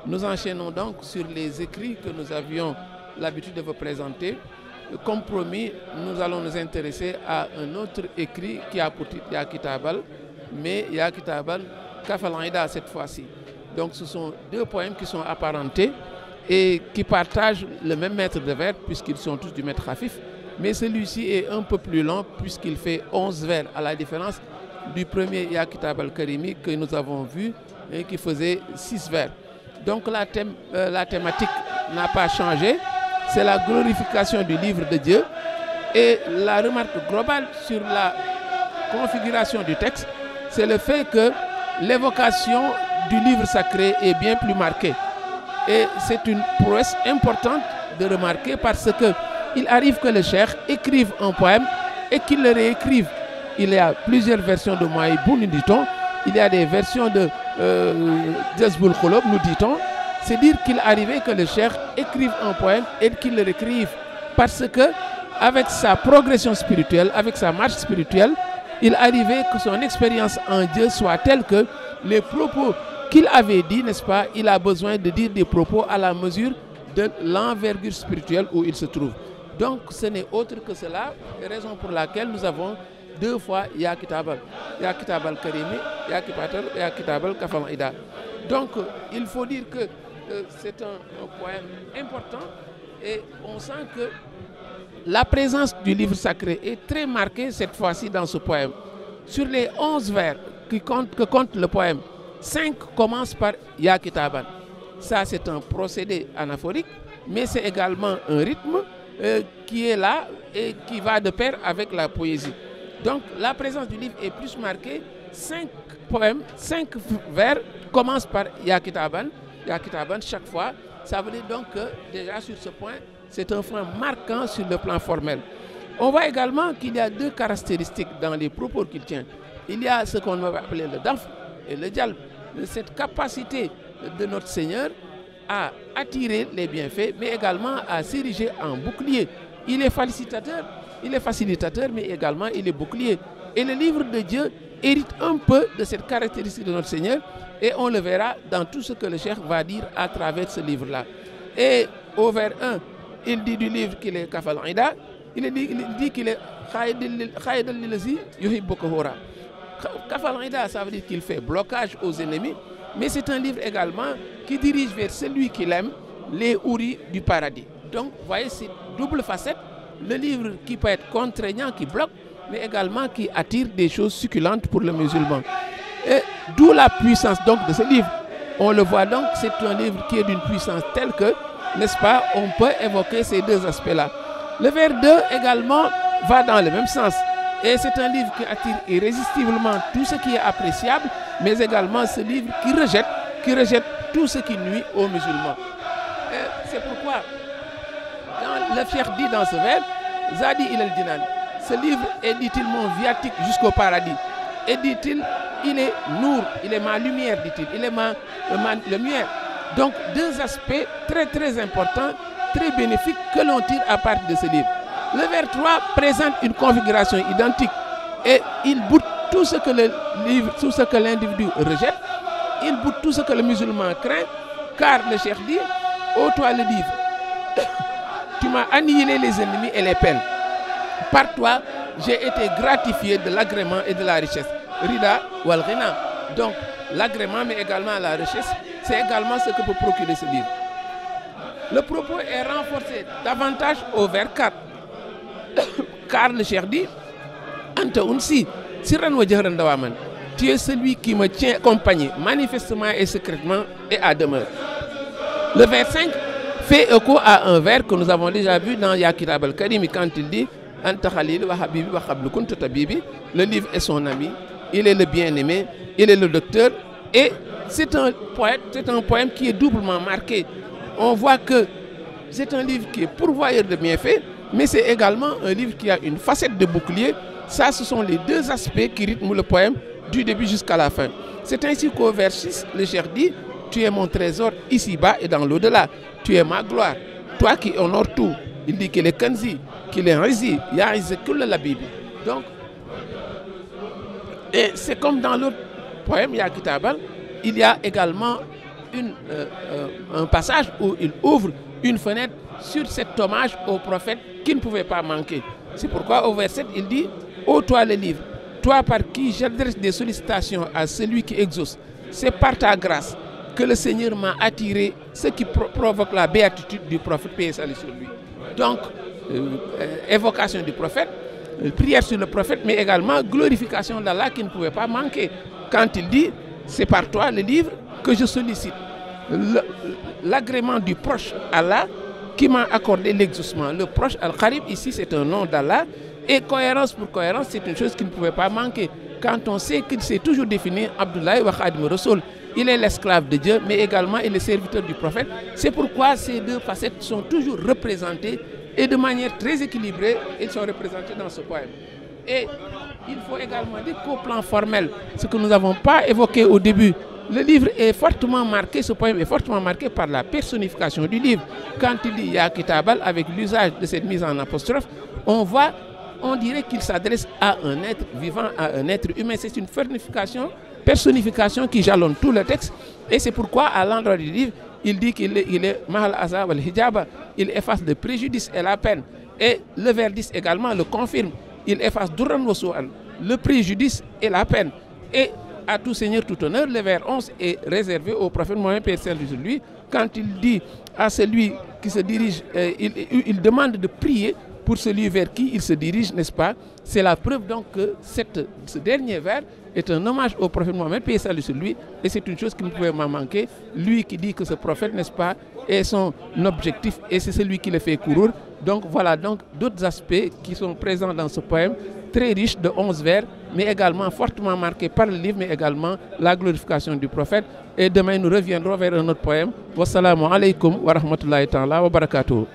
Nous enchaînons donc sur les écrits que nous avions l'habitude de vous présenter. Comme promis, nous allons nous intéresser à un autre écrit qui a pour titre Ya Kitabal, mais Ya Kitabal Kafal Aïda cette fois-ci. Donc ce sont deux poèmes qui sont apparentés et qui partagent le même maître de vers puisqu'ils sont tous du maître Khafif. Mais celui-ci est un peu plus long puisqu'il fait 11 vers, à la différence du premier Ya Kitabal Karimi que nous avons vu et qui faisait 6 vers. Donc la thématique n'a pas changé, c'est la glorification du livre de Dieu. Et la remarque globale sur la configuration du texte, c'est le fait que l'évocation du livre sacré est bien plus marquée. Et c'est une prouesse importante de remarquer parce qu'il arrive que le cheikh écrive un poème et qu'il le réécrive. Il y a plusieurs versions de Mouaïboun, dit-on. Il y a des versions de Jazboul Kholob, nous dit-on. C'est dire qu'il arrivait que le cheikh écrive un poème et qu'il le réécrive. Parce que, avec sa progression spirituelle, avec sa marche spirituelle, il arrivait que son expérience en Dieu soit telle que les propos qu'il avait dit, n'est-ce pas, il a besoin de dire des propos à la mesure de l'envergure spirituelle où il se trouve. Donc, ce n'est autre que cela, raison pour laquelle nous avons deux fois Ya Kitabal Karimi, Ya Kitabal Kafal Aïda. Donc il faut dire que c'est un poème important et on sent que la présence du livre sacré est très marquée cette fois-ci dans ce poème. Sur les 11 vers que compte le poème, 5 commencent par Ya Kitabal. Ça c'est un procédé anaphorique, mais c'est également un rythme qui est là et qui va de pair avec la poésie. Donc la présence du livre est plus marquée. 5 poèmes, 5 vers commencent par Ya Kitaban chaque fois. Ça veut dire donc que déjà sur ce point, c'est un point marquant sur le plan formel. On voit également qu'il y a deux caractéristiques dans les propos qu'il tient. Il y a ce qu'on va appeler le daf et le djalb. Cette capacité de notre Seigneur à attirer les bienfaits, mais également à s'ériger en bouclier. Il est facilitateur, mais également il est bouclier. Et le livre de Dieu hérite un peu de cette caractéristique de notre Seigneur, et on le verra dans tout ce que le cheikh va dire à travers ce livre-là. Et au vers 1, il dit du livre qu'il est Kafal Aïda, il dit qu'il est Khaïdal Lilazi Yuhibbuka Hora. Kafal Aïda, ça veut dire qu'il fait blocage aux ennemis, mais c'est un livre également qui dirige vers celui qu'il aime, les houris du paradis. Donc, vous voyez, c'est double facette. Le livre qui peut être contraignant, qui bloque, mais également qui attire des choses succulentes pour le musulman. Et d'où la puissance donc de ce livre. On le voit donc, c'est un livre qui est d'une puissance telle que, n'est-ce pas, on peut évoquer ces deux aspects-là. Le vers 2 également va dans le même sens. Et c'est un livre qui attire irrésistiblement tout ce qui est appréciable, mais également ce livre qui rejette tout ce qui nuit aux musulmans. C'est pourquoi le cheikh dit dans ce vers, Zadi il al-Jinan, ce livre est, dit-il, mon viatique jusqu'au paradis. Et dit-il, il est nour, il est ma lumière, dit-il, il est ma lumière. Donc deux aspects très très importants, très bénéfiques que l'on tire à partir de ce livre. Le vers 3 présente une configuration identique et il boude tout ce que le livre, tout ce que l'individu rejette, il boude tout ce que le musulman craint, car le cheikh dit, ô toi le livre, tu m'as annihilé les ennemis et les peines. Par toi, j'ai été gratifié de l'agrément et de la richesse. Rida wal ghina. Donc, l'agrément, mais également la richesse, c'est également ce que peut procurer ce livre. Le propos est renforcé davantage au vers 4. Car le cheikh dit, Anta unsi, siran wa jahran dawaman. Tu es celui qui me tient compagnie, manifestement et secrètement et à demeure. Le vers 5 fait écho à un vers que nous avons déjà vu dans Ya Kitab al-Karim quand il dit Anta Khalil wa Habibi wa Khablu Kuntu Tabibi. Le livre est son ami, il est le bien-aimé, il est le docteur. Et c'est un poème qui est doublement marqué. On voit que c'est un livre qui est pourvoyeur de bienfaits, mais c'est également un livre qui a une facette de bouclier. Ça, ce sont les deux aspects qui rythment le poème du début jusqu'à la fin. C'est ainsi qu'au vers 6, le cheikh dit « Tu es mon trésor ici-bas et dans l'au-delà. Tu es ma gloire, toi qui honores tout. » Il dit qu'il est Kanzi, qu'il est Rizi, Ya'izze kulla labibi. Donc, et c'est comme dans l'autre poème, Ya Kitabal, il y a également un passage où il ouvre une fenêtre sur cet hommage au prophète qui ne pouvait pas manquer. C'est pourquoi au verset, il dit « Ô toi le livre, toi par qui j'adresse des sollicitations à celui qui exauce, c'est par ta grâce que le Seigneur m'a attiré, ce qui provoque la béatitude du prophète, paix et salut sur lui. » Donc, évocation du prophète, prière sur le prophète, mais également glorification d'Allah qui ne pouvait pas manquer. Quand il dit, c'est par toi le livre que je sollicite l'agrément du proche Allah qui m'a accordé l'exaucement. Le proche Al-Qarib, ici, c'est un nom d'Allah. Et cohérence pour cohérence, c'est une chose qui ne pouvait pas manquer. Quand on sait qu'il s'est toujours défini Abdullah wa Khadim Rasoul, il est l'esclave de Dieu, mais également il est serviteur du prophète. C'est pourquoi ces deux facettes sont toujours représentées et de manière très équilibrée, ils sont représentés dans ce poème. Et il faut également dire qu'au plan formel, ce que nous n'avons pas évoqué au début, le livre est fortement marqué, ce poème est fortement marqué par la personnification du livre. Quand il dit Ya Kitabal, avec l'usage de cette mise en apostrophe, on dirait qu'il s'adresse à un être vivant, à un être humain. C'est une personnification qui jalonne tout le texte. Et c'est pourquoi, à l'endroit du livre, il dit qu'il est Mahal Azab al-Hijaba, il efface le préjudice et la peine. Et le vers 10 également le confirme. Il efface Durran wa Su'an, le préjudice et la peine. Et à tout seigneur, tout honneur, le vers 11 est réservé au prophète Mohammed, paix et salut sur lui, quand il dit à celui qui se dirige, il demande de prier pour celui vers qui il se dirige, n'est-ce pas? C'est la preuve donc que ce dernier vers est un hommage au prophète Mohammed, paix et salut sur lui, et c'est une chose qui ne pouvait m'en manquer. Lui qui dit que ce prophète, n'est-ce pas, est son objectif, et c'est celui qui le fait courir. Donc voilà donc d'autres aspects qui sont présents dans ce poème, très riche de 11 vers, mais également fortement marqué par le livre, mais également la glorification du prophète. Et demain, nous reviendrons vers un autre poème. Wassalamu alaikum wa rahmatullahi ta'ala wa barakatuh.